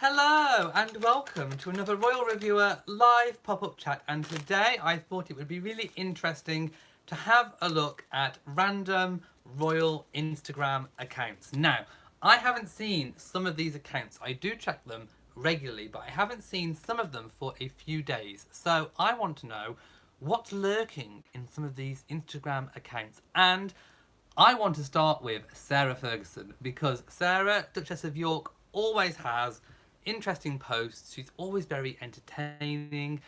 Hello and welcome to another Royal Reviewer live pop-up chat, and today I thought it would be really interesting to have a look at random royal Instagram accounts. Now, I haven't seen some of these accounts. I do check them regularly, but I haven't seen some of them for a few days. So I want to know what's lurking in some of these Instagram accounts. And I want to start with Sarah Ferguson, because Sarah, Duchess of York, always has interesting posts. She's always very entertaining.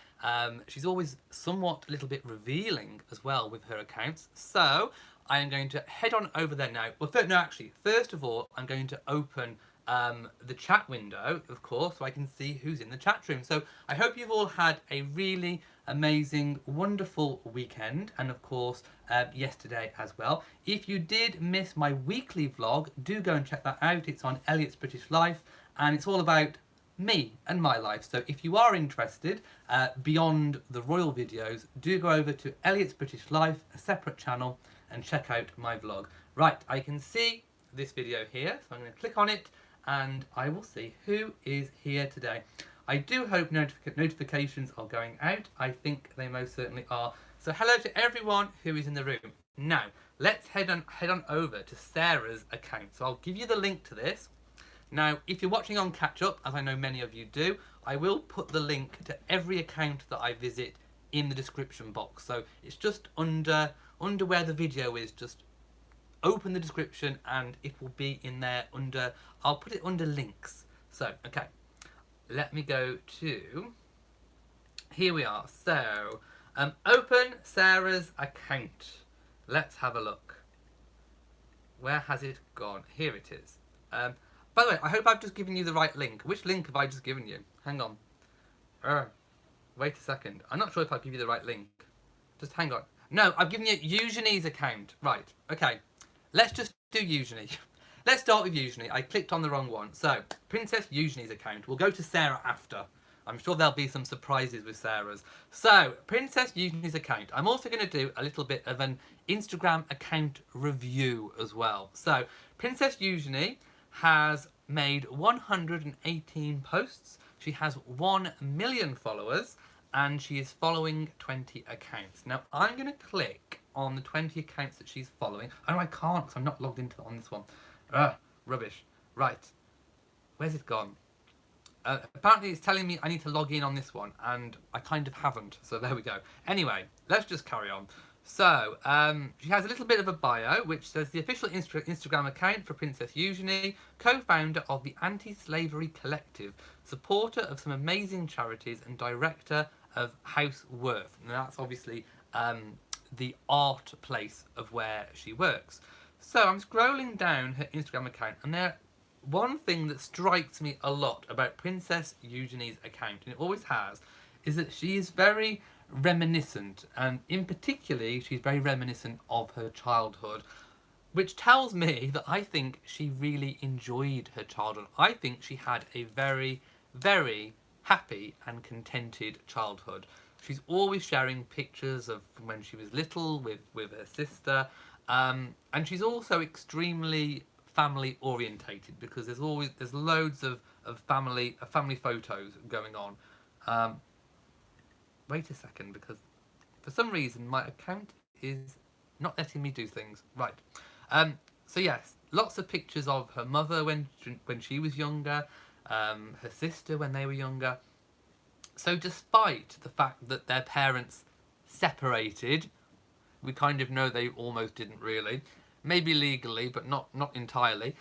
She's always somewhat a little bit revealing as well with her accounts. So I am going to head on over there now. Well, first of all, I'm going to open the chat window, of course, so I can see who's in the chat room. So I hope you've all had a really amazing, wonderful weekend, and of course yesterday as well. If you did miss my weekly vlog, do go and check that out. It's on Elliot's British Life, and it's all about me and my life. So if you are interested beyond the royal videos, do go over to Elliot's British Life, a separate channel, and check out my vlog. Right, I can see this video here, so I'm going to click on it and I will see who is here today. I do hope notifications are going out. I think they most certainly are. So hello to everyone who is in the room. Now, let's head on over to Sarah's account. So I'll give you the link to this. Now, if you're watching on catch up, as I know many of you do, I will put the link to every account that I visit in the description box. So it's just under where the video is. Just open the description and it will be in there under, I'll put it under links. So, okay, let me go to, here we are. So, open Sarah's account. Let's have a look. Where has it gone? Here it is. By the way, I hope I've just given you the right link. Which link have I just given you? Hang on. Wait a second. I'm not sure if I'll give you the right link. Just hang on. No, I've given you Eugenie's account. Right, okay. Let's just do Eugenie. Let's start with Eugenie. I clicked on the wrong one. So, Princess Eugenie's account. We'll go to Sarah after. I'm sure there'll be some surprises with Sarah's. So, Princess Eugenie's account. I'm also going to do a little bit of an Instagram account review as well. So, Princess Eugenie has made 118 posts. She has 1 million followers and she is following 20 accounts. Now I'm going to click on the 20 accounts that she's following. Oh, I can't because I'm not logged into on this one. Rubbish. Right. Where's it gone? Apparently it's telling me I need to log in on this one and I kind of haven't. So there we go. Anyway, let's just carry on. So, she has a little bit of a bio, which says the official Instagram account for Princess Eugenie, co-founder of the Anti-Slavery Collective, supporter of some amazing charities and director of House Worth. And that's obviously the art place of where she works. So I'm scrolling down her Instagram account, and one thing that strikes me a lot about Princess Eugenie's account, and it always has, is that she is very reminiscent, and in particularly she's very reminiscent of her childhood, which tells me that I think she really enjoyed her childhood. I think she had a very, very happy and contented childhood. She's always sharing pictures of when she was little with her sister, and she's also extremely family orientated, because there's loads of family photos going on. Wait a second, because for some reason my account is not letting me do things. Right. So yes, lots of pictures of her mother when she was younger, her sister when they were younger. So despite the fact that their parents separated, we kind of know they almost didn't really, maybe legally, but not entirely,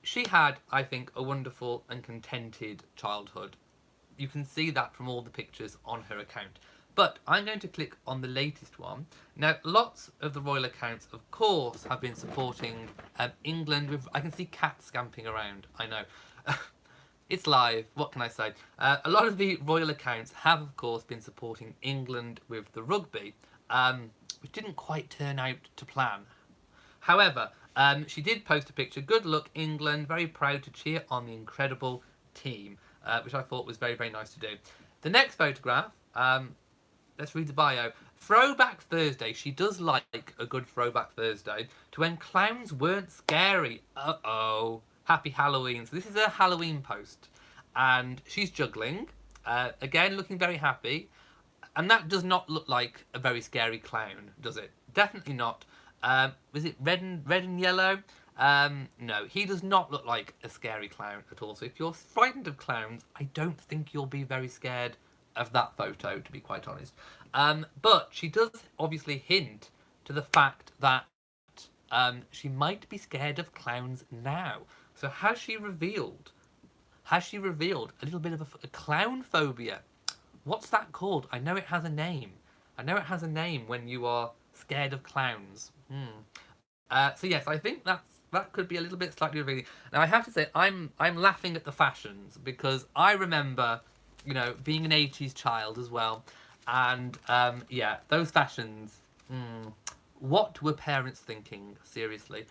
she had, I think, a wonderful and contented childhood. You can see that from all the pictures on her account. But I'm going to click on the latest one. Now, lots of the royal accounts, of course, have been supporting England with... I can see cats scamping around, I know. It's live, what can I say? A lot of the royal accounts have, of course, been supporting England with the rugby, which didn't quite turn out to plan. However, she did post a picture. Good luck, England. Very proud to cheer on the incredible team. Which I thought was very, very nice to do. The next photograph, let's read the bio. Throwback Thursday. She does like a good Throwback Thursday to when clowns weren't scary. Uh-oh. Happy Halloween. So this is a Halloween post. and she's juggling. Again, looking very happy. And that does not look like a very scary clown, does it? Definitely not. Was it red and yellow? No, he does not look like a scary clown at all. So if you're frightened of clowns, I don't think you'll be very scared of that photo, to be quite honest. But she does obviously hint to the fact that she might be scared of clowns now. So has she revealed a little bit of a clown phobia? What's that called? I know it has a name. I know it has a name when you are scared of clowns. So yes, I think that could be a little bit slightly revealing. Now I have to say, I'm laughing at the fashions because I remember, you know, being an 80s child as well, and yeah, those fashions. What were parents thinking? Seriously,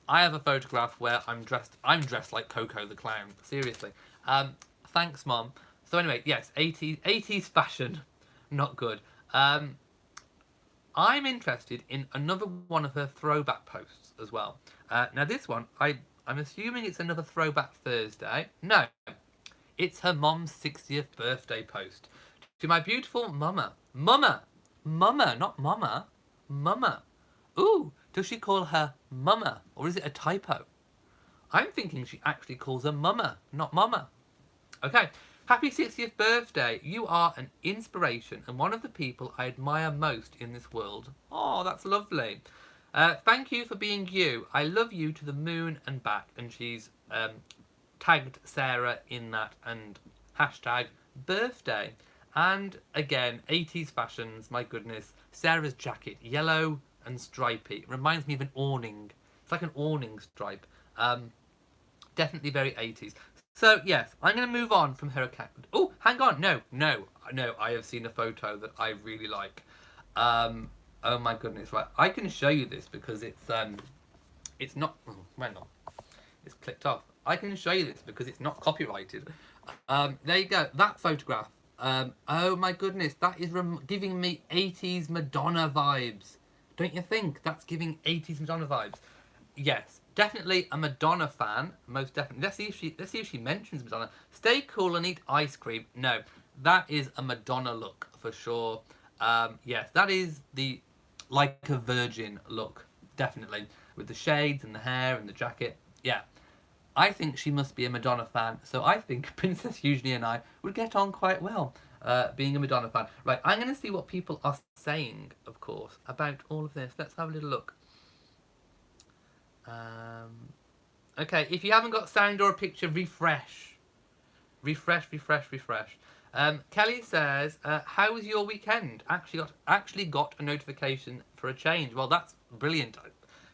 I have a photograph where I'm dressed like Coco the Clown. Seriously. Thanks, Mom. So anyway, yes, 80s fashion, not good. I'm interested in another one of her throwback posts as well. Now this one, I'm assuming it's another Throwback Thursday. No, it's her mom's 60th birthday post. To my beautiful mama. Mama, not mama. Mama. Ooh, does she call her mama, or is it a typo? I'm thinking she actually calls her mama, not mama. Okay, happy 60th birthday. You are an inspiration and one of the people I admire most in this world. Oh, that's lovely. Thank you for being you. I love you to the moon and back. And she's tagged Sarah in that and hashtag birthday. And again, 80s fashions, my goodness. Sarah's jacket, yellow and stripy. It reminds me of an awning. It's like an awning stripe. Definitely very 80s. So, yes, I'm going to move on from her account. Oh, hang on. No. I have seen a photo that I really like. Oh, my goodness. Right, I can show you this because it's not... Oh, hang on. It's clicked off. I can show you this because it's not copyrighted. There you go. That photograph. Oh, my goodness. That is giving me 80s Madonna vibes. Don't you think? That's giving 80s Madonna vibes. Yes. Definitely a Madonna fan, most definitely. Let's see if she mentions Madonna. Stay cool and eat ice cream. No, that is a Madonna look for sure. Yes, that is the like a virgin look, definitely, with the shades and the hair and the jacket. Yeah, I think she must be a Madonna fan. So I think Princess Eugenie and I would get on quite well, being a Madonna fan. Right, I'm going to see what people are saying, of course, about all of this. Let's have a little look. Okay, if you haven't got sound or a picture, refresh. Kelly says, how was your weekend? Actually got a notification for a change. Well, that's brilliant.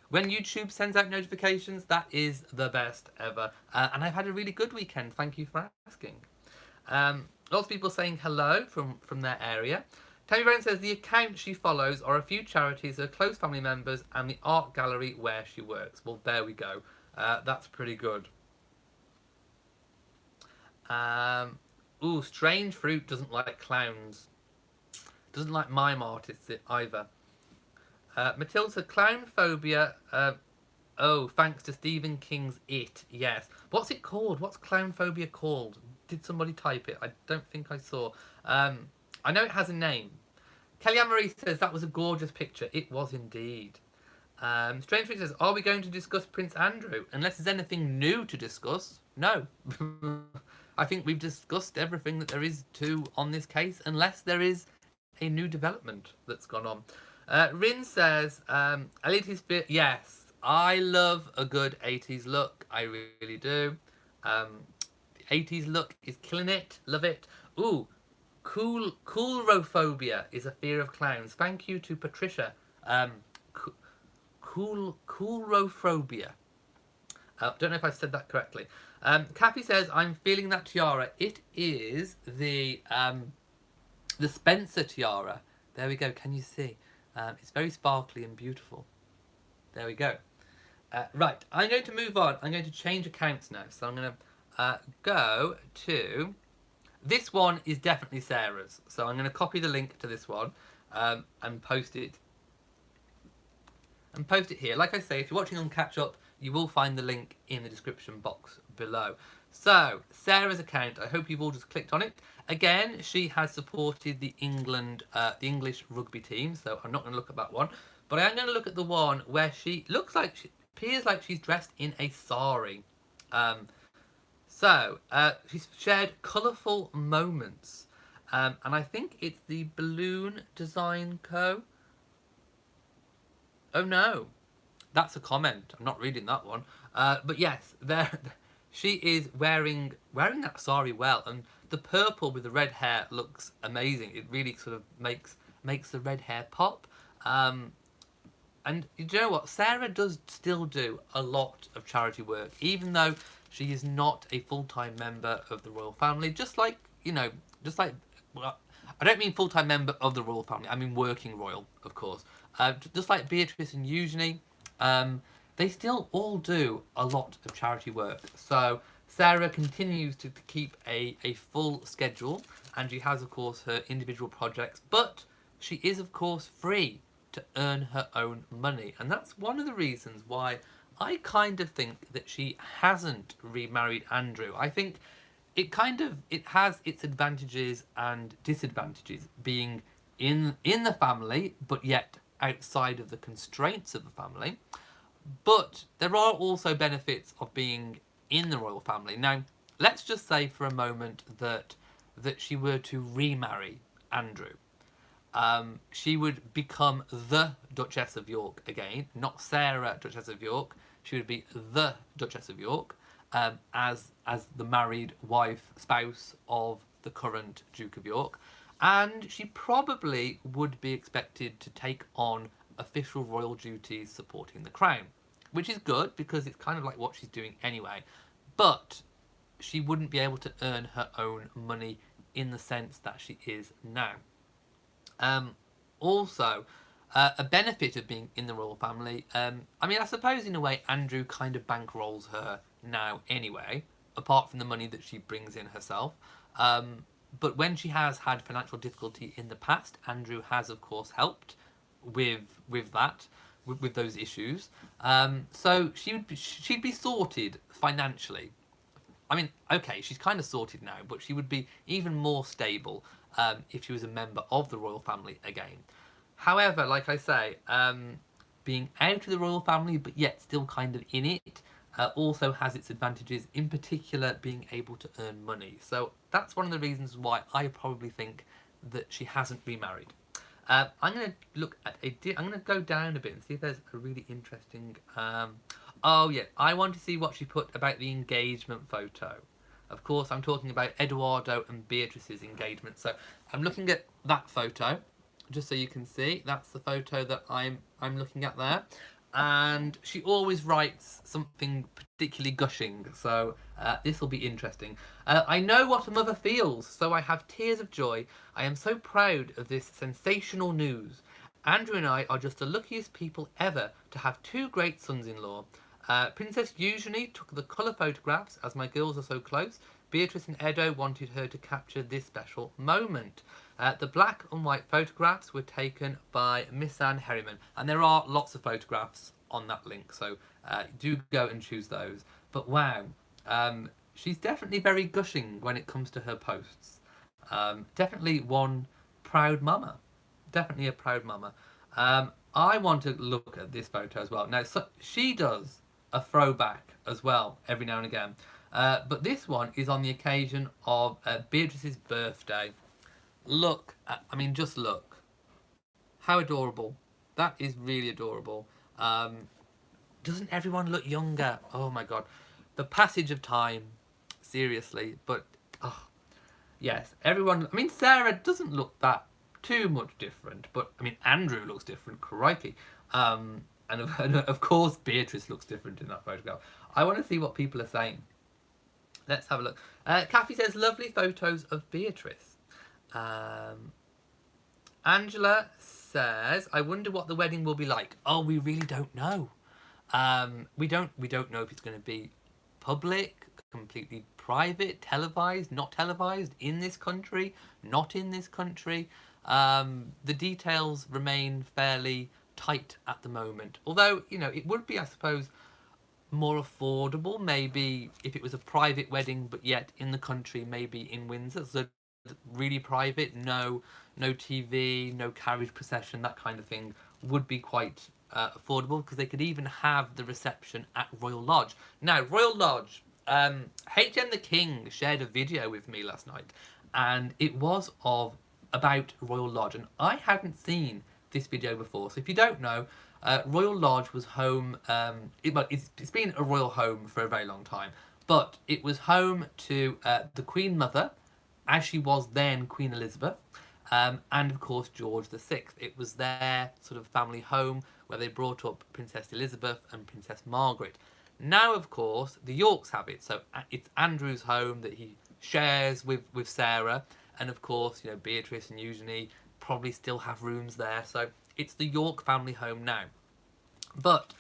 When YouTube sends out notifications, that is the best ever. And I've had a really good weekend. Thank you for asking. Lots of people saying hello from their area. Tammy Brown says the account she follows are a few charities, her close family members, and the art gallery where she works. Well, there we go. That's pretty good. Ooh, Strange Fruit doesn't like clowns. Doesn't like mime artists either. Matilda said clown phobia. Oh, thanks to Stephen King's It. Yes. What's it called? What's clown phobia called? Did somebody type it? I don't think I saw. I know it has a name. Kellyanne Marie says that was a gorgeous picture. It was indeed. Strange Fruit says, are we going to discuss Prince Andrew? Unless there's anything new to discuss. No. I think we've discussed everything that there is on this case, unless there is a new development that's gone on. Rin says, Elliot is fit. Yes, I love a good 80s look. I really do. The 80s look is killing it. Love it. Ooh. Coolrophobia is a fear of clowns. Thank you to Patricia. Coolrophobia. Don't know if I said that correctly. Kathy says, I'm feeling that tiara. It is the Spencer tiara. There we go. Can you see? It's very sparkly and beautiful. There we go. Right. I'm going to move on. I'm going to change accounts now. So I'm going to go to... This one is definitely Sarah's, so I'm going to copy the link to this one and post it. Here. Like I say, if you're watching on Catch Up, you will find the link in the description box below. So, Sarah's account, I hope you've all just clicked on it. Again, she has supported the English rugby team, so I'm not going to look at that one. But I am going to look at the one where she appears like she's dressed in a sari. She's shared colourful moments. And I think it's the Balloon Design Co. Oh no, that's a comment. I'm not reading that one. But yes, she is wearing that sari well, and the purple with the red hair looks amazing. It really sort of makes the red hair pop. And you know what? Sarah does still do a lot of charity work, even though she is not a full-time member of the royal family. Well, I don't mean full-time member of the royal family. I mean working royal, of course. Just like Beatrice and Eugenie, they still all do a lot of charity work. So Sarah continues to keep a full schedule, and she has, of course, her individual projects, but she is, of course, free to earn her own money. And that's one of the reasons why I kind of think that she hasn't remarried Andrew. I think it has its advantages and disadvantages being in the family, but yet outside of the constraints of the family. But there are also benefits of being in the royal family. Now, let's just say for a moment that she were to remarry Andrew. She would become the Duchess of York again, not Sarah, Duchess of York. She would be the Duchess of York, as the married spouse of the current Duke of York. And she probably would be expected to take on official royal duties supporting the crown, which is good because it's kind of like what she's doing anyway. But she wouldn't be able to earn her own money in the sense that she is now. Also, a benefit of being in the royal family, I suppose in a way Andrew kind of bankrolls her now anyway, apart from the money that she brings in herself. But when she has had financial difficulty in the past, Andrew has, of course, helped with those issues. So she'd be sorted financially. I mean, okay, she's kind of sorted now, but she would be even more stable if she was a member of the royal family again. However, like I say, being out of the royal family but yet still kind of in it also has its advantages, in particular being able to earn money. So that's one of the reasons why I probably think that she hasn't remarried. I'm going to go down a bit and see if there's a really interesting... oh yeah, I want to see what she put about the engagement photo. Of course, I'm talking about Eduardo and Beatrice's engagement. So I'm looking at that photo, just so you can see. That's the photo that I'm looking at there. And she always writes something particularly gushing, so this will be interesting. I know what a mother feels, so I have tears of joy. I am so proud of this sensational news. Andrew and I are just the luckiest people ever to have two great sons-in-law. Princess Eugenie took the colour photographs, as my girls are so close. Beatrice and Edo wanted her to capture this special moment. The black and white photographs were taken by Miss Anne Herriman, and there are lots of photographs on that link, so do go and choose those. But wow, she's definitely very gushing when it comes to her posts. Definitely one proud mama. Definitely a proud mama. I want to look at this photo as well. Now, so she does a throwback as well every now and again. But this one is on the occasion of Beatrice's birthday. Just look. How adorable. That is really adorable. Doesn't everyone look younger? Oh my god. The passage of time. Seriously. But, yes. Everyone... Sarah doesn't look that too much different. But, Andrew looks different. Crikey. And of course Beatrice looks different in that photograph. I want to see what people are saying. Let's have a look. Kathy says, lovely photos of Beatrice. Angela says, I wonder what the wedding will be like. Oh, we really don't know. We don't know if it's going to be public, completely private, televised, not televised, in this country, not in this country. The details remain fairly tight at the moment. Although, it would be, I suppose, more affordable, maybe if it was a private wedding, but yet in the country, maybe in Windsor, so really private, no TV, no carriage procession, that kind of thing would be quite affordable, because they could even have the reception at Royal Lodge. Now, Royal Lodge, HM the King shared a video with me last night, and it was about Royal Lodge, and I hadn't seen this video before. So if you don't know, Royal Lodge was home. It's been a royal home for a very long time, but it was home to the Queen Mother, as she was then Queen Elizabeth, and of course George VI. It was their sort of family home where they brought up Princess Elizabeth and Princess Margaret. Now, of course, the Yorks have it, so it's Andrew's home that he shares with Sarah, and of course, you know, Beatrice and Eugenie probably still have rooms there, so it's the York family home now. But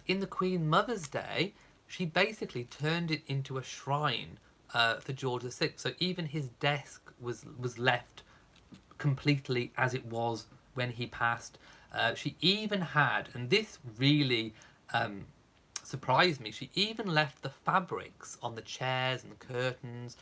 in the Queen Mother's day, she basically turned it into a shrine for George VI. So even his desk was left completely as it was when he passed. She even had, and this really surprised me, she even left the fabrics on the chairs and the curtains,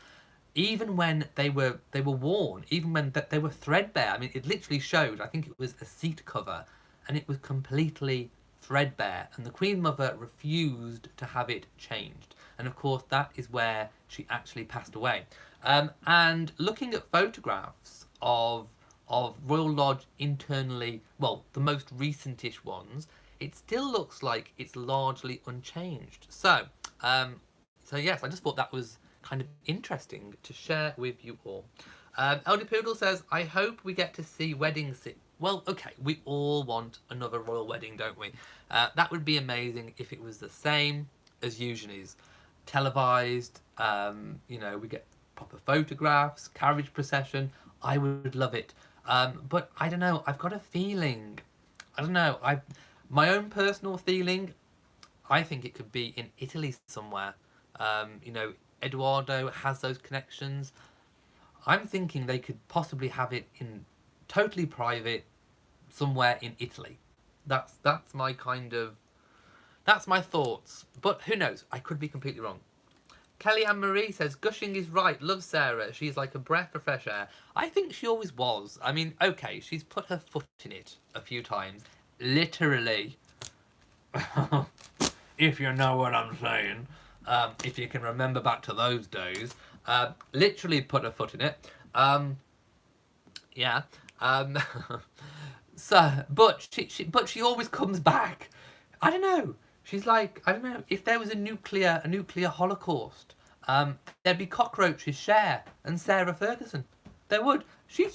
even when they were worn, even when they were threadbare. I mean, it literally showed, I think it was a seat cover, and it was completely threadbare, and the Queen Mother refused to have it changed. And of course, that is where she actually passed away. And looking at photographs of Royal Lodge internally, well, the most recentish ones, it still looks like it's largely unchanged. So yes, I just thought that was kind of interesting to share with you all. Elder Poodle says, I hope we get to see weddings. Well, okay, we all want another royal wedding, don't we? That would be amazing if it was the same as Eugenie's. Televised, you know, we get proper photographs, carriage procession. I would love it. But I don't know, I've got a feeling, I don't know, my own personal feeling, I think it could be in Italy somewhere. You know, Eduardo has those connections. I'm thinking they could possibly have it in totally private somewhere in Italy. That's my kind of, that's my thoughts. But who knows? I could be completely wrong. Kelly Ann Marie says, Gushing is right. Love Sarah. She's like a breath of fresh air. I think she always was. I mean, okay, she's put her foot in it a few times. Literally. If you know what I'm saying. If you can remember back to those days. Literally put her foot in it. Yeah. So, but she always comes back. I don't know. She's like, I don't know, if there was a nuclear holocaust, there'd be cockroaches, Cher and Sarah Ferguson. There would. She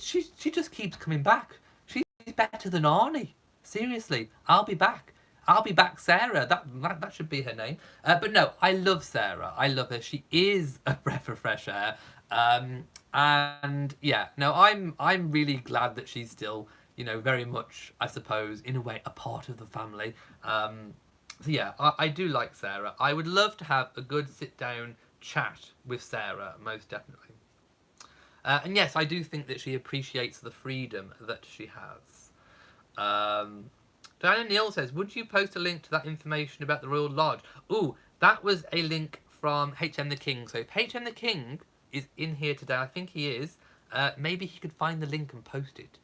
just keeps coming back. She's better than Arnie. Seriously, I'll be back. I'll be back, Sarah. That should be her name. But no, I love Sarah. I love her. She is a breath of fresh air. And yeah, no, I'm really glad that she's still, you know, very much, I suppose, in a way, a part of the family. So yeah, I do like Sarah. I would love to have a good sit-down chat with Sarah, most definitely. And yes, I do think that she appreciates the freedom that she has. Diana Neal says, would you post a link to that information about the Royal Lodge? Ooh, that was a link from HM the King. So if HM the King is in here today, I think he is, maybe he could find the link and post it.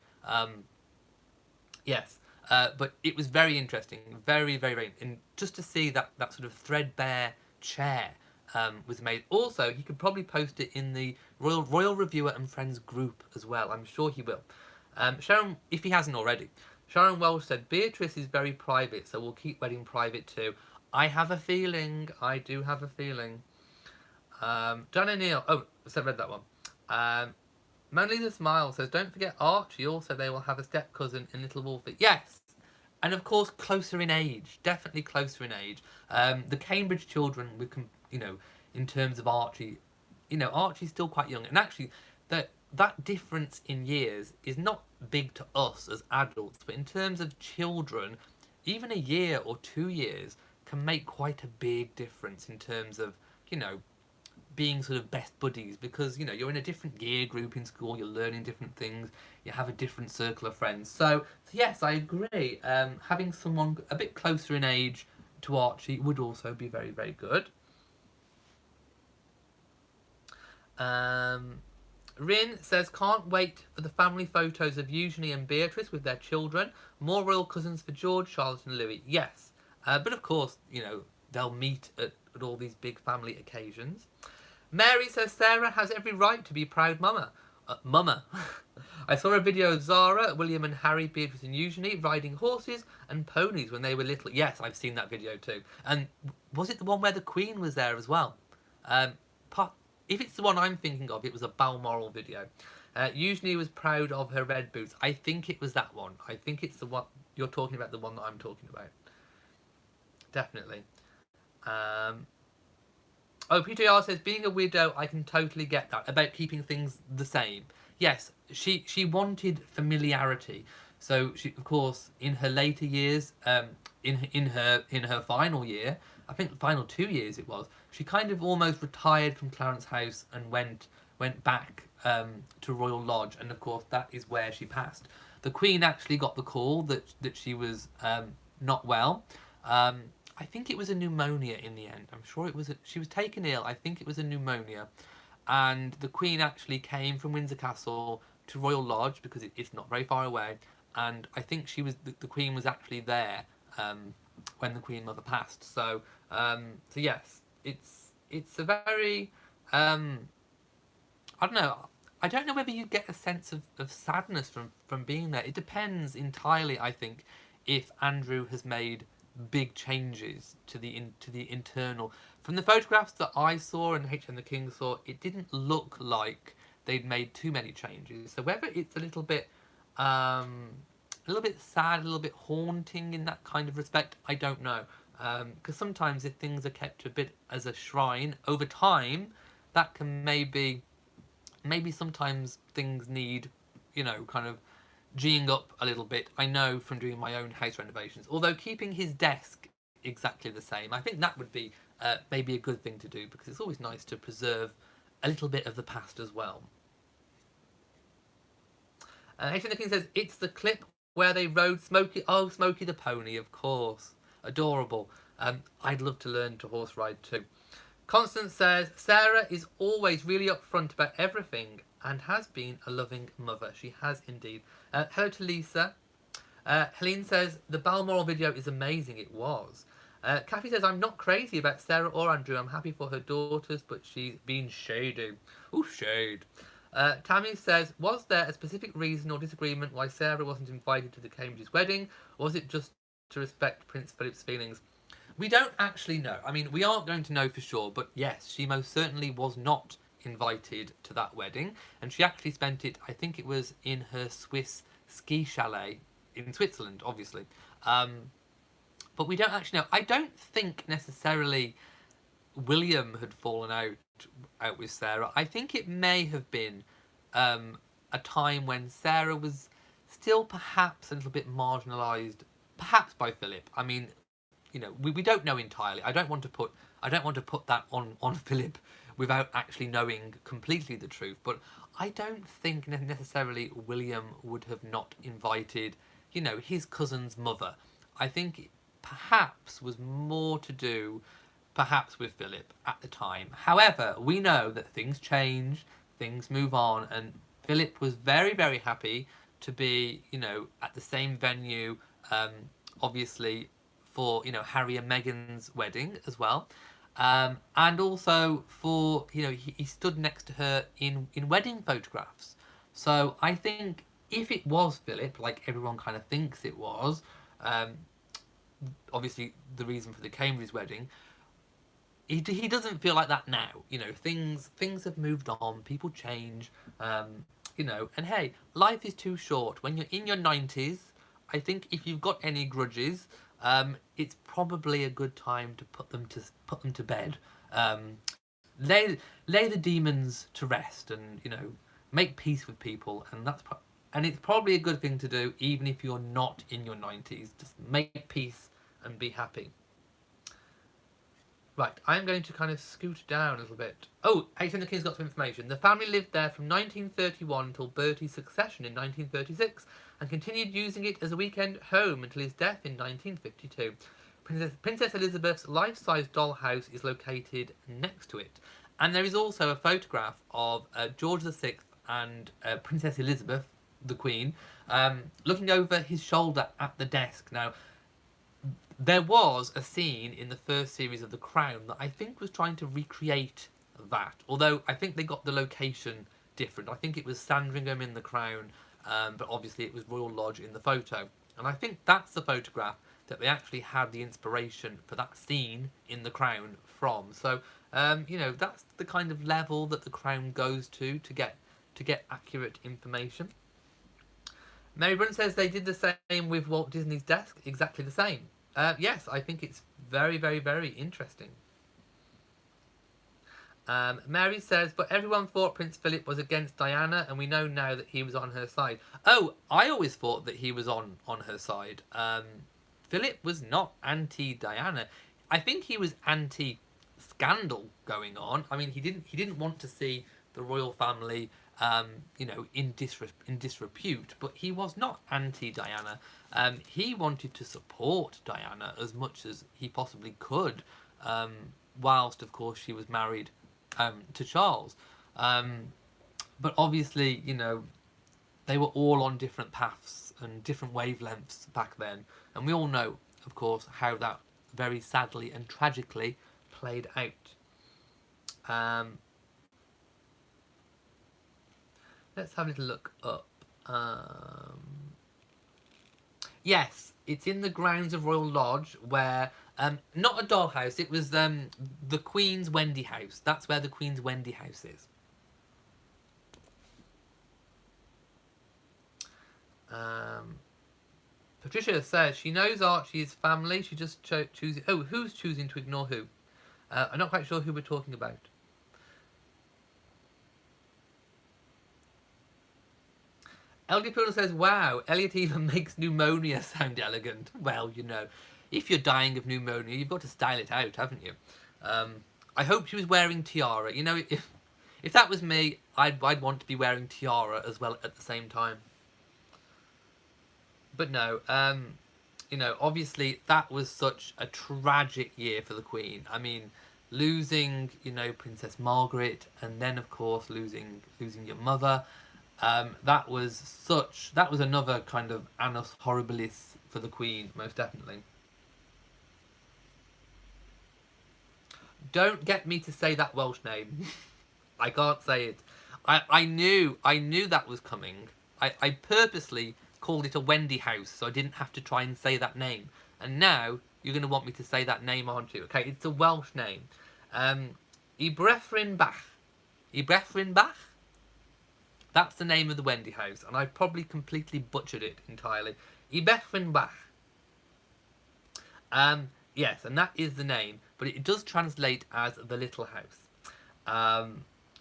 Yes. But it was very interesting, very, very, very, and just to see that sort of threadbare chair was made. Also, he could probably post it in the Royal Reviewer and Friends group as well. I'm sure he will. Sharon, if he hasn't already, Sharon Welsh said, Beatrice is very private, so we'll keep wedding private too. I have a feeling. I do have a feeling. John O'Neill. Oh, I read that one. Mona Lisa Smile says, don't forget Archie. Also, they will have a step-cousin in Little Wolfie. Yes! And of course, closer in age. Definitely closer in age. The Cambridge children, you know, in terms of Archie, you know, Archie's still quite young. And actually, that difference in years is not big to us as adults. But in terms of children, even a year or 2 years can make quite a big difference in terms of, you know, being sort of best buddies, because, you know, you're in a different year group in school, you're learning different things, you have a different circle of friends. So yes, I agree. Having someone a bit closer in age to Archie would also be very, very good. Rin says, can't wait for the family photos of Eugenie and Beatrice with their children. More royal cousins for George, Charlotte and Louis. Yes. But of course, you know, they'll meet at all these big family occasions. Mary says, Sarah has every right to be proud mama. Mama. I saw a video of Zara, William and Harry, Beatrice and Eugenie riding horses and ponies when they were little. Yes, I've seen that video too. And was it the one where the Queen was there as well? If it's the one I'm thinking of, it was a Balmoral video. Eugenie was proud of her red boots. I think it was that one. I think it's the one you're talking about, the one that I'm talking about. Definitely. Oh, PJR says, being a widow, I can totally get that, about keeping things the same. Yes, she wanted familiarity. So she, of course, in her later years, in her final year, I think the final 2 years it was, she kind of almost retired from Clarence House and went back to Royal Lodge, and of course that is where she passed. The Queen actually got the call that she was not well. I think it was a pneumonia in the end. I'm sure it was. She was taken ill. I think it was a pneumonia, and the Queen actually came from Windsor Castle to Royal Lodge because it's not very far away. And I think she was the Queen was actually there when the Queen Mother passed. So yes, it's a very I don't know. I don't know whether you get a sense of sadness from being there. It depends entirely, I think, if Andrew has made big changes to the internal. From the photographs that I saw and H and the King saw, it didn't look like they'd made too many changes. So whether it's a little bit sad, a little bit haunting in that kind of respect, I don't know. Because sometimes if things are kept a bit as a shrine over time, that can maybe sometimes things need, you know, kind of G'ing up a little bit. I know from doing my own house renovations. Although keeping his desk exactly the same, I think that would be maybe a good thing to do, because it's always nice to preserve a little bit of the past as well. H and the King says, it's the clip where they rode Smokey. Oh, Smokey the pony, of course. Adorable. I'd love to learn to horse ride too. Constance says, Sarah is always really upfront about everything and has been a loving mother. She has indeed. Hello to Lisa. Helene says, the Balmoral video is amazing. It was. Kathy says, I'm not crazy about Sarah or Andrew. I'm happy for her daughters, but she's been shady. Ooh, shade. Tammy says, was there a specific reason or disagreement why Sarah wasn't invited to the Cambridge's wedding? Or was it just to respect Prince Philip's feelings? We don't actually know. I mean, we aren't going to know for sure, but yes, she most certainly was not invited to that wedding, and she actually spent it, I think it was in her Swiss ski chalet in Switzerland, obviously. But we don't actually know. I don't think necessarily William had fallen out with Sarah. I think it may have been a time when Sarah was still perhaps a little bit marginalised, perhaps by Philip. I mean, you know, we don't know entirely. I don't want to put that on Philip without actually knowing completely the truth. But I don't think necessarily William would have not invited, you know, his cousin's mother. I think it perhaps was more to do perhaps with Philip at the time. However, we know that things change, things move on, and Philip was very, very happy to be, you know, at the same venue, obviously, for, you know, Harry and Meghan's wedding as well. And also for, you know, he stood next to her in wedding photographs. So I think if it was Philip, like everyone kind of thinks it was, obviously the reason for the Cambridge wedding, he doesn't feel like that now. You know, things have moved on, people change, you know, and hey, life is too short. When you're in your 90s, I think if you've got any grudges, it's probably a good time to put them to bed. Lay the demons to rest, and, you know, make peace with people, and it's probably a good thing to do even if you're not in your 90s. Just make peace and be happy. Right, I'm going to kind of scoot down a little bit. Oh, H and the King's got some information. The family lived there from 1931 until Bertie's succession in 1936, and continued using it as a weekend home until his death in 1952. Princess Elizabeth's life-size dollhouse is located next to it. And there is also a photograph of George VI and Princess Elizabeth, the Queen, looking over his shoulder at the desk. Now, there was a scene in the first series of The Crown that I think was trying to recreate that. Although I think they got the location different. I think it was Sandringham in The Crown, but obviously it was Royal Lodge in the photo. And I think that's the photograph that they actually had the inspiration for that scene in The Crown from. So, you know, that's the kind of level that The Crown goes to get accurate information. Mary Brunn says they did the same with Walt Disney's desk, exactly the same. Yes, I think it's very, very, very interesting. Mary says, but everyone thought Prince Philip was against Diana, and we know now that he was on her side. Oh, I always thought that he was on her side. Philip was not anti-Diana. I think he was anti-scandal going on. I mean, he didn't want to see the royal family, you know, in disrepute, but he was not anti-Diana. He wanted to support Diana as much as he possibly could, whilst, of course, she was married to Charles. But obviously, you know, they were all on different paths and different wavelengths back then. And we all know, of course, how that very sadly and tragically played out. Let's have a little look up. Yes, it's in the grounds of Royal Lodge, where not a dollhouse. It was the Queen's Wendy house. That's where the Queen's Wendy house is. Patricia says she knows Archie's family. She just choosing. Oh, who's choosing to ignore who? I'm not quite sure who we're talking about. Elder Poodle says, wow, Elliot even makes pneumonia sound elegant. Well, you know, if you're dying of pneumonia, you've got to style it out, haven't you? I hope she was wearing tiara. You know, if that was me, I'd want to be wearing tiara as well at the same time. But no, you know, obviously that was such a tragic year for the Queen. I mean, losing, you know, Princess Margaret, and then of course losing your mother. That was another kind of annus horribilis for the Queen, most definitely. Don't get me to say that Welsh name. I can't say it. I knew that was coming. I purposely called it a Wendy house so I didn't have to try and say that name. And now you're going to want me to say that name, aren't you? Okay, it's a Welsh name. Ibrethrin Bach. Ibrethrin Bach? That's the name of the Wendy house, and I probably completely butchered it entirely. Ibrethrin Bach. Yes, and that is the name, but it does translate as the little house.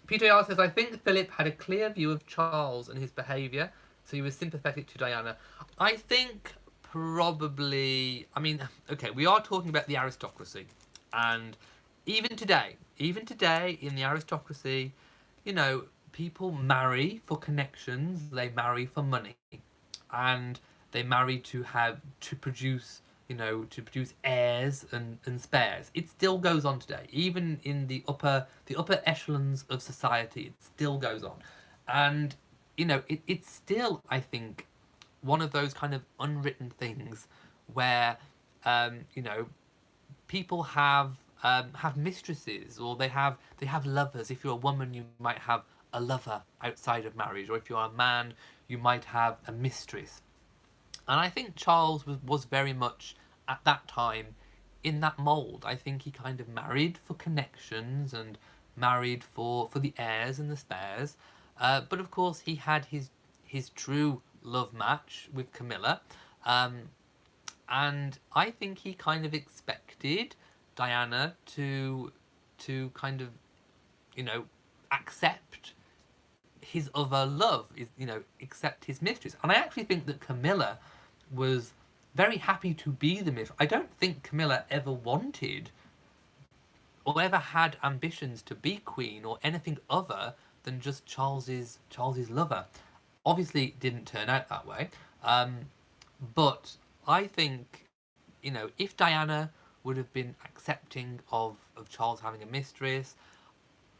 PJR says, I think Philip had a clear view of Charles and his behaviour, so he was sympathetic to Diana. I think probably, I mean, okay, we are talking about the aristocracy, and even today in the aristocracy, you know, people marry for connections, they marry for money, and they marry to produce, you know, to produce heirs and spares. It still goes on today, even in the upper echelons of society. It still goes on, and you know, it's still, I think, one of those kind of unwritten things where you know, people have mistresses, or they have lovers. If you're a woman, you might have a lover outside of marriage, or if you're a man, you might have a mistress. And I think Charles was very much at that time in that mould. I think he kind of married for connections and married for the heirs and the spares. But of course, he had his true love match with Camilla. And I think he kind of expected Diana to kind of, you know, accept his other love, is, you know, accept his mistress. And I actually think that Camilla was very happy to be the mistress. I don't think Camilla ever wanted or ever had ambitions to be queen or anything other than just Charles's lover. Obviously, it didn't turn out that way. But I think you know, if Diana would have been accepting of Charles having a mistress,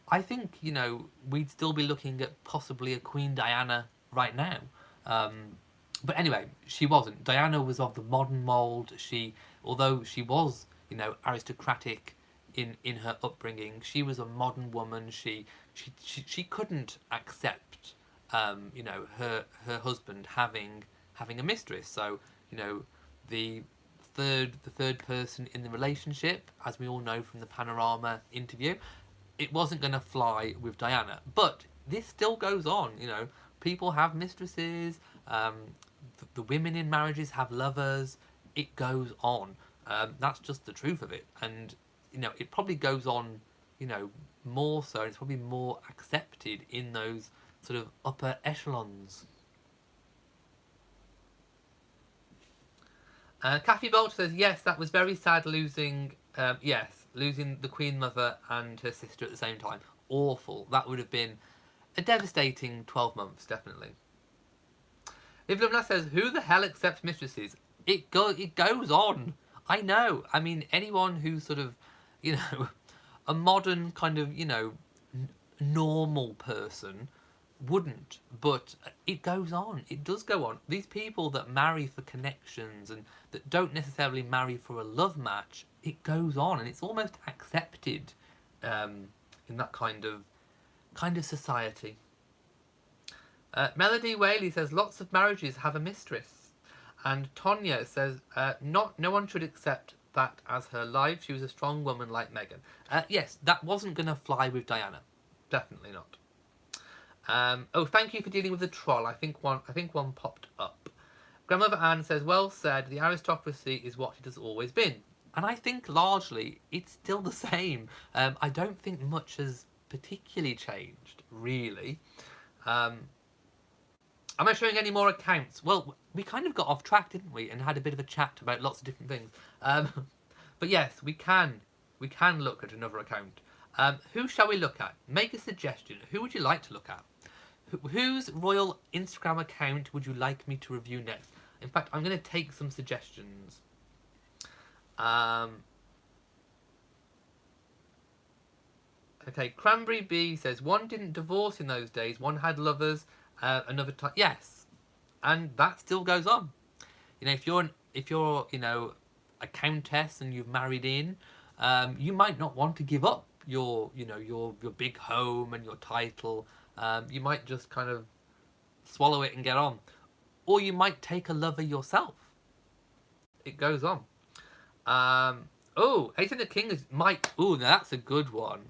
I think, you know, we'd still be looking at possibly a Queen Diana right now. But anyway, she wasn't. Diana was of the modern mould. Although she was, you know, aristocratic in her upbringing, she was a modern woman. She couldn't accept, you know, her husband having a mistress. So, you know, the third person in the relationship, as we all know from the Panorama interview, it wasn't going to fly with Diana. But this still goes on, you know. People have mistresses. The women in marriages have lovers. It goes on. That's just the truth of it. And, you know, it probably goes on, you know, more so. It's probably more accepted in those sort of upper echelons. Kathy Bolt says, yes, that was very sad losing, losing the Queen Mother and her sister at the same time. Awful. That would have been a devastating 12 months, definitely. If Lumna says, who the hell accepts mistresses? It goes on. I know. I mean, anyone who's sort of, you know, a modern kind of, you know, normal person wouldn't, but it goes on. It does go on. These people that marry for connections and that don't necessarily marry for a love match, it goes on, and it's almost accepted in that kind of society. Melody Whaley says lots of marriages have a mistress, and Tonya says no one should accept that as her life. She was a strong woman like Meghan. Yes, that wasn't going to fly with Diana, definitely not. Oh, thank you for dealing with the troll. I think one popped up. Grandmother Anne says, well said, the aristocracy is what it has always been. And I think largely it's still the same. I don't think much has particularly changed, really. Am I showing any more accounts? Well, we kind of got off track, didn't we? And had a bit of a chat about lots of different things. But yes, we can look at another account. Who shall we look at? Make a suggestion. Who would you like to look at? Whose royal Instagram account would you like me to review next? In fact, I'm going to take some suggestions. Okay, Cranberry Bee says, one didn't divorce in those days. One had lovers, another time. Yes, and that still goes on. You know, if you're you know, a countess and you've married in, you might not want to give up your big home and your title. You might just kind of swallow it and get on, or you might take a lover yourself. It goes on. Oh, 18 the King is Mike. Oh, that's a good one.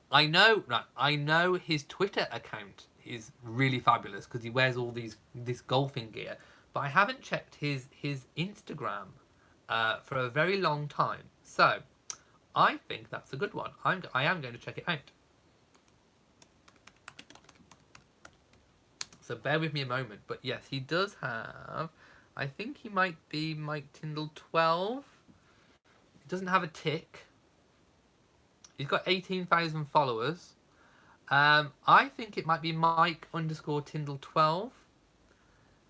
I know his Twitter account is really fabulous because he wears all this golfing gear, but I haven't checked his Instagram for a very long time. So I think that's a good one. I am going to check it out. So bear with me a moment. But yes, he does have, I think he might be Mike Tindall 12. He doesn't have a tick. He's got 18,000 followers. I think it might be Mike _ Tindall 12.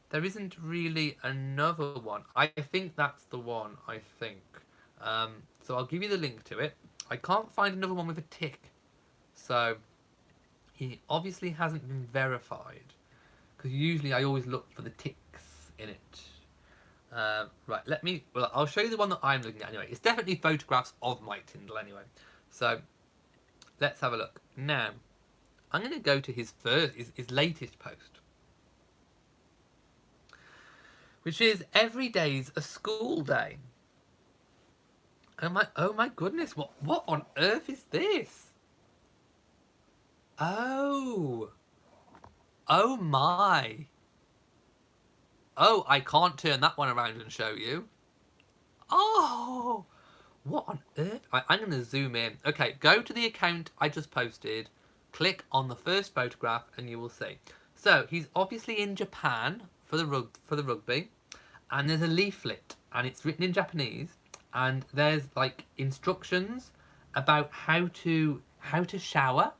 There isn't really another one. I think that's the one, I think. So I'll give you the link to it. I can't find another one with a tick. So he obviously hasn't been verified. Because usually I always look for the ticks in it. Right, I'll show you the one that I'm looking at anyway. It's definitely photographs of Mike Tindall anyway. So let's have a look. Now, I'm going to go to his latest post, which is every day's a school day. And I'm like, oh my goodness, what on earth is this? Oh my. Oh, I can't turn that one around and show you. Oh, what on earth? I'm going to zoom in. Okay, go to the account I just posted. Click on the first photograph and you will see. So he's obviously in Japan for the rugby, and there's a leaflet and it's written in Japanese, and there's like instructions about how to shower,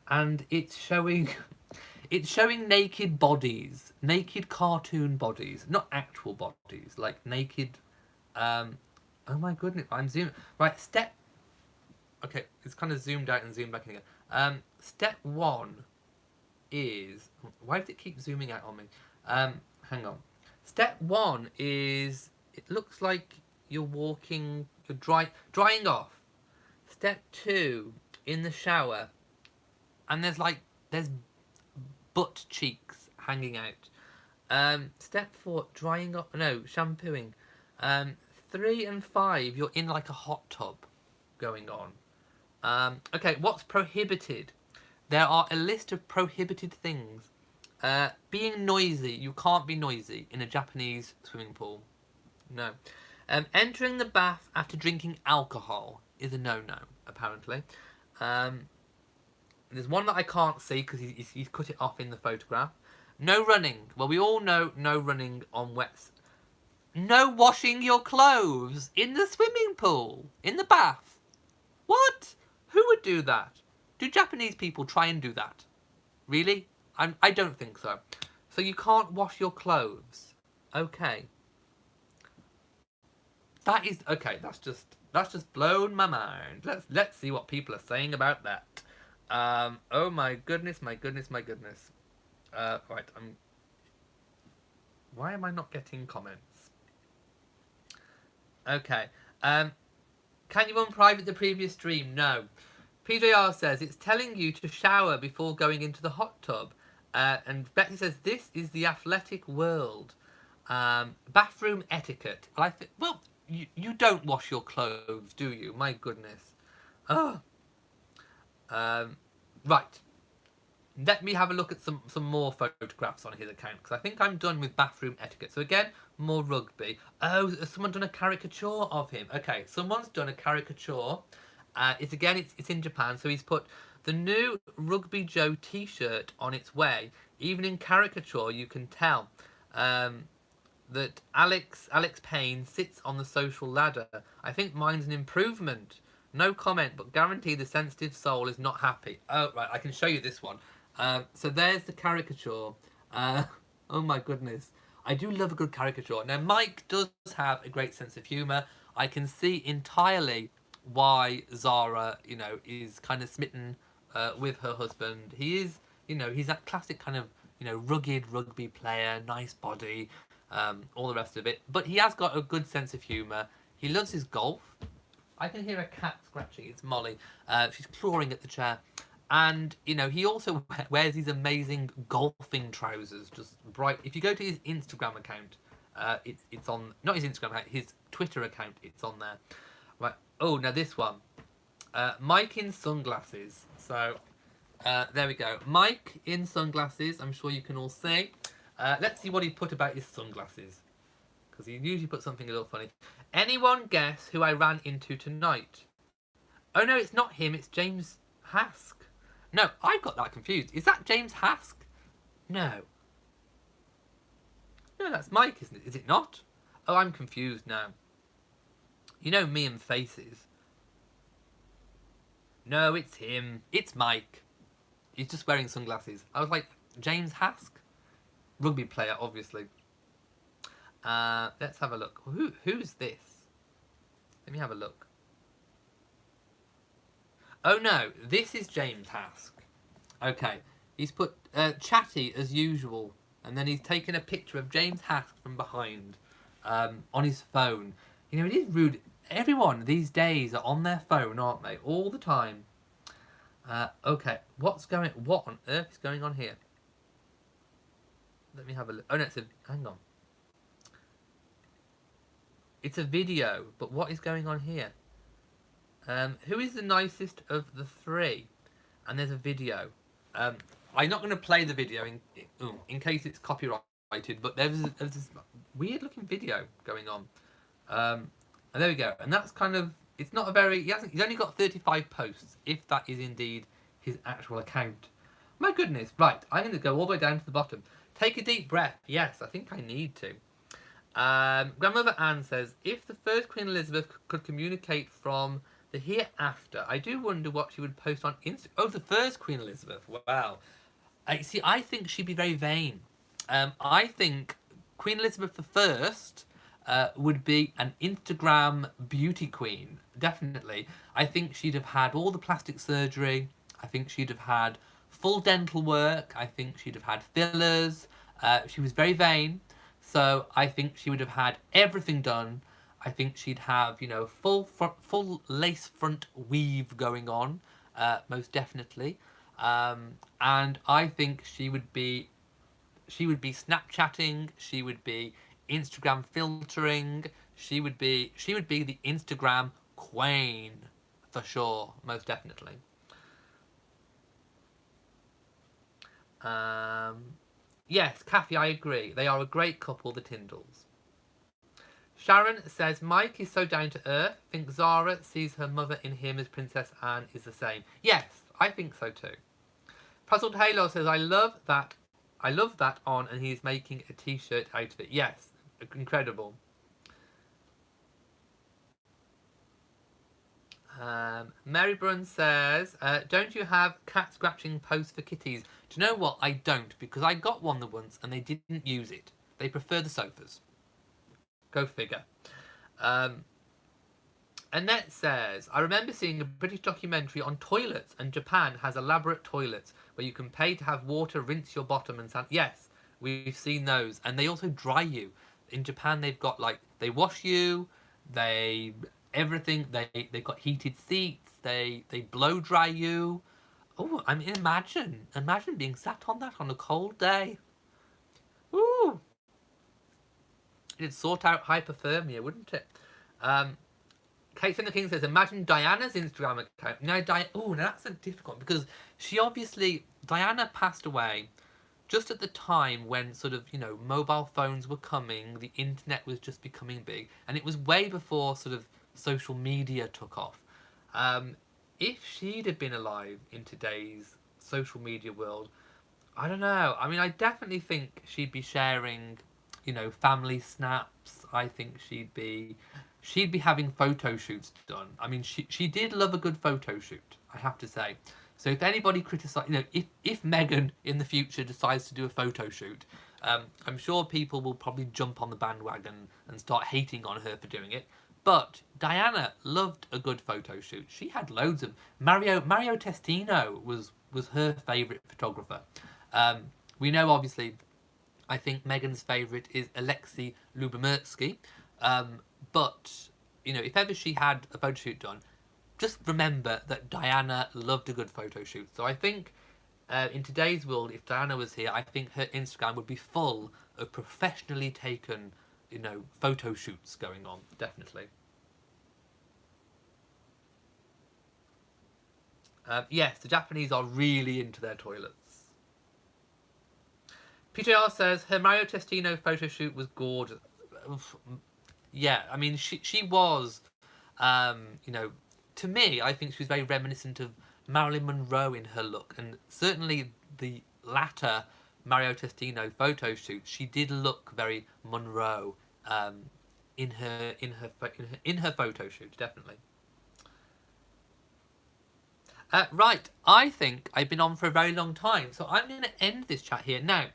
and it's showing naked bodies, naked cartoon bodies, not actual bodies, like naked Oh my goodness, I'm zooming. Right, step... Okay, it's kind of zoomed out and zoomed back in again. Step 1 is... Why does it keep zooming out on me? Hang on. Step 1 is... It looks like you're walking... You're drying off. Step 2, in the shower. And there's butt cheeks hanging out. Step 4, drying off... No, shampooing. 3 and 5, you're in like a hot tub going on. Okay, what's prohibited? There are a list of prohibited things. Being noisy. You can't be noisy in a Japanese swimming pool. No. Entering the bath after drinking alcohol is a no-no, apparently. There's one that I can't see because he's cut it off in the photograph. No running. Well, we all know no running on wet... No washing your clothes in the swimming pool, in the bath. What? Who would do that? Do Japanese people try and do that? Really? I don't think so. So you can't wash your clothes. Okay. That is okay. That's just blown my mind. Let's see what people are saying about that. Oh my goodness, my goodness, my goodness. Right. Why am I not getting comments? Okay. Can you unprivate the previous stream? No. PJR says it's telling you to shower before going into the hot tub. And Betsy says this is the athletic world. Bathroom etiquette. Well, you don't wash your clothes, do you? My goodness. Oh. Right. Let me have a look at some more photographs on his account, because I think I'm done with bathroom etiquette. So again, more rugby. Oh, has someone done a caricature of him? Okay, someone's done a caricature. It's in Japan, so he's put the new Rugby Joe t-shirt on its way. Even in caricature, you can tell that Alex Payne sits on the social ladder. I think mine's an improvement. No comment, but guarantee the sensitive soul is not happy. Oh, right, I can show you this one. So there's the caricature. Oh my goodness. I do love a good caricature. Now, Mike does have a great sense of humour. I can see entirely why Zara, is kind of smitten with her husband. He is, he's that classic kind of, rugged rugby player, nice body, all the rest of it. But he has got a good sense of humour. He loves his golf. I can hear a cat scratching. It's Molly. She's clawing at the chair. And, he also wears these amazing golfing trousers, just bright. If you go to his Instagram account, it's on, not his Instagram account, his Twitter account, it's on there. Right. Oh, now this one. Mike in sunglasses. So, there we go. Mike in sunglasses. I'm sure you can all see. Let's see what he put about his sunglasses. Because he usually puts something a little funny. Anyone guess who I ran into tonight? Oh, no, it's not him. It's James Hask. No, I've got that confused. Is that James Hask? No. No, that's Mike, isn't it? Is it not? Oh, I'm confused now. You know me and faces. No, it's him. It's Mike. He's just wearing sunglasses. I was like, James Hask? Rugby player, obviously. Let's have a look. Who's this? Let me have a look. Oh no, this is James Hask. Okay, he's put chatty as usual, and then he's taken a picture of James Hask from behind on his phone. It is rude. Everyone these days are on their phone, aren't they? All the time. Okay, what on earth is going on here? Let me have a look. Oh no, hang on. It's a video, but what is going on here? Who is the nicest of the three? And there's a video. I'm not going to play the video in case it's copyrighted, but there's this weird looking video going on. And there we go. And that's kind of, it's not a very, he's only got 35 posts, if that is indeed his actual account. My goodness. Right, I'm going to go all the way down to the bottom. Take a deep breath. Yes, I think I need to. Grandmother Anne says, if the first Queen Elizabeth could communicate from the hereafter, I do wonder what she would post on Instagram. Oh, the first Queen Elizabeth. Wow. I think she'd be very vain. I think Queen Elizabeth I would be an Instagram beauty queen. Definitely. I think she'd have had all the plastic surgery. I think she'd have had full dental work. I think she'd have had fillers. She was very vain. So I think she would have had everything done. I think she'd have, you know, full lace front weave going on, most definitely. And I think she would be Snapchatting. She would be Instagram filtering. She would be the Instagram queen for sure, most definitely. Yes, Kathy, I agree. They are a great couple, the Tindalls. Sharon says, Mike is so down to earth. I think Zara sees her mother in him as Princess Anne is the same. Yes, I think so too. Puzzled Halo says, I love that on, and he's making a t-shirt out of it. Yes, incredible. Mary Brun says, don't you have cat scratching posts for kitties? Do you know what? I don't, because I got one the once and they didn't use it. They prefer the sofas. Go figure. Annette says, I remember seeing a British documentary on toilets, and Japan has elaborate toilets where you can pay to have water rinse your bottom and sand. Yes, we've seen those. And they also dry you. In Japan, they've got, like, they wash you, everything, they've got heated seats, they blow dry you. Oh, I mean, imagine being sat on that on a cold day. Ooh. It'd sort out hypothermia, wouldn't it? Kate from the King says, imagine Diana's Instagram account. Now, now that's a difficult one, because Diana passed away just at the time when sort of, you know, mobile phones were coming, the internet was just becoming big, and it was way before sort of social media took off. If she'd have been alive in today's social media world, I don't know. I mean, I definitely think she'd be sharing, you know, family snaps. I think she'd be having photo shoots done. I mean, she did love a good photo shoot, I have to say. So if anybody criticizes, you know, if Meghan in the future decides to do a photo shoot, I'm sure people will probably jump on the bandwagon and start hating on her for doing it. But Diana loved a good photo shoot. She had loads of Mario Testino was her favourite photographer. We know, obviously, I think Meghan's favourite is Alexei Lubomyrsky. But, you know, if ever she had a photo shoot done, just remember that Diana loved a good photo shoot. So I think in today's world, if Diana was here, I think her Instagram would be full of professionally taken, you know, photo shoots going on. Definitely. Yes, the Japanese are really into their toilets. PJR says, her Mario Testino photo shoot was gorgeous. Yeah, I mean, she was, you know, to me, I think she was very reminiscent of Marilyn Monroe in her look, and certainly the latter Mario Testino photo shoot, she did look very Monroe in her photo shoot, definitely. Right, I think I've been on for a very long time, so I'm going to end this chat here. Now,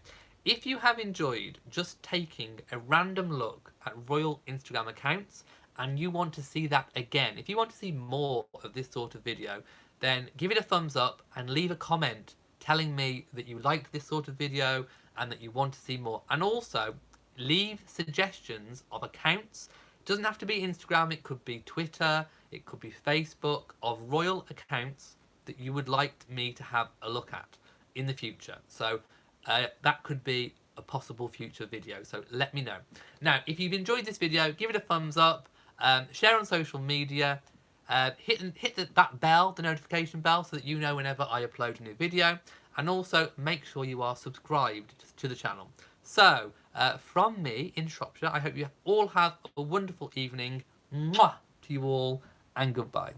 if you have enjoyed just taking a random look at royal Instagram accounts and you want to see that again, if you want to see more of this sort of video, then give it a thumbs up and leave a comment telling me that you liked this sort of video and that you want to see more. And also, leave suggestions of accounts. It doesn't have to be Instagram, it could be Twitter, it could be Facebook, of royal accounts that you would like me to have a look at in the future. So that could be a possible future video, so let me know. Now, if you've enjoyed this video, give it a thumbs up, share on social media, hit that bell, the notification bell, so that you know whenever I upload a new video, and also make sure you are subscribed to the channel. So, from me in Shropshire, I hope you all have a wonderful evening. Mwah to you all, and goodbye.